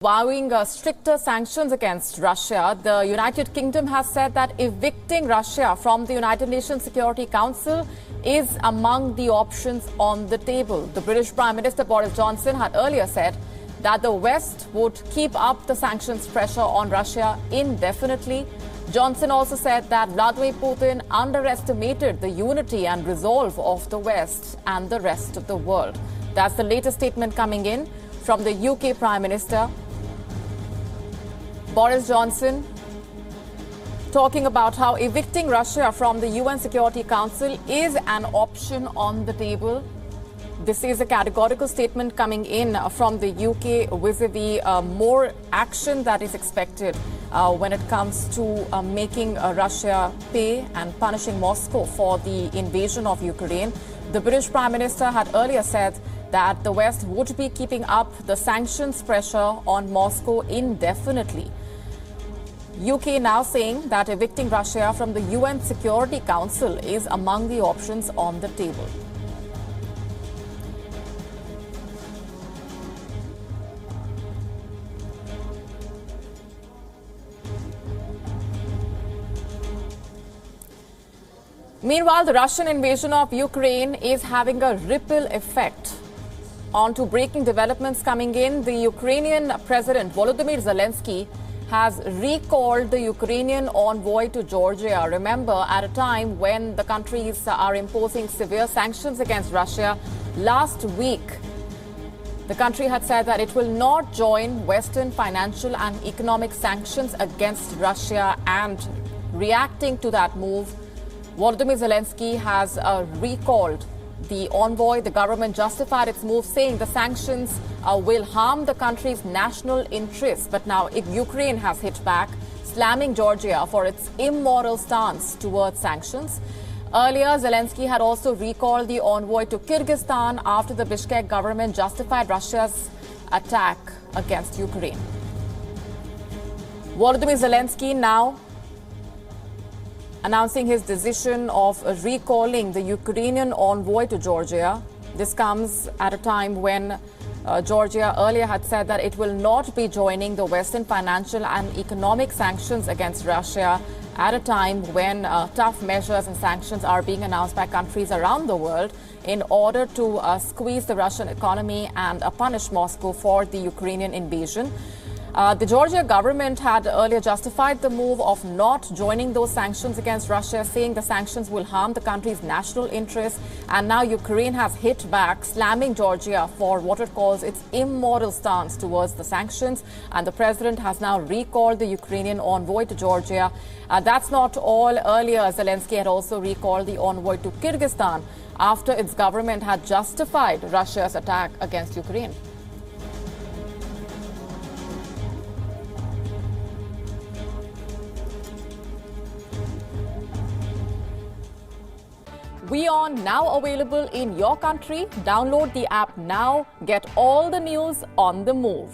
Vowing stricter sanctions against Russia, the United Kingdom has said that evicting Russia from the United Nations Security Council is among the options on the table. The British Prime Minister Boris Johnson had earlier said that the West would keep up the sanctions pressure on Russia indefinitely. Johnson also said that Vladimir Putin underestimated the unity and resolve of the West and the rest of the world. That's the latest statement coming in from the UK Prime Minister. Boris Johnson talking about how evicting Russia from the UN Security Council is an option on the table. This is a categorical statement coming in from the UK vis-a-vis more action that is expected when it comes to making Russia pay and punishing Moscow for the invasion of Ukraine. The British Prime Minister had earlier said that the West would be keeping up the sanctions pressure on Moscow indefinitely. UK now saying that evicting Russia from the UN Security Council is among the options on the table. Meanwhile, the Russian invasion of Ukraine is having a ripple effect. On to breaking developments coming in. The Ukrainian President Volodymyr Zelensky has recalled the Ukrainian envoy to Georgia. Remember, at a time when the countries are imposing severe sanctions against Russia, last week, the country had said that it will not join Western financial and economic sanctions against Russia. And reacting to that move, Volodymyr Zelensky has recalled the envoy. The government justified its move, saying the sanctions will harm the country's national interests. But now Ukraine has hit back, slamming Georgia for its immoral stance towards sanctions. Earlier, Zelensky had also recalled the envoy to Kyrgyzstan after the Bishkek government justified Russia's attack against Ukraine. Volodymyr Zelensky now announcing his decision of recalling the Ukrainian envoy to Georgia. This comes at a time when Georgia earlier had said that it will not be joining the Western financial and economic sanctions against Russia, at a time when tough measures and sanctions are being announced by countries around the world in order to squeeze the Russian economy and punish Moscow for the Ukrainian invasion. The Georgia government had earlier justified the move of not joining those sanctions against Russia, saying the sanctions will harm the country's national interests. And now Ukraine has hit back, slamming Georgia for what it calls its immoral stance towards the sanctions. And the president has now recalled the Ukrainian envoy to Georgia. That's not all. Earlier, Zelensky had also recalled the envoy to Kyrgyzstan after its government had justified Russia's attack against Ukraine. WION now available in your country. Download the app now. Get all the news on the move.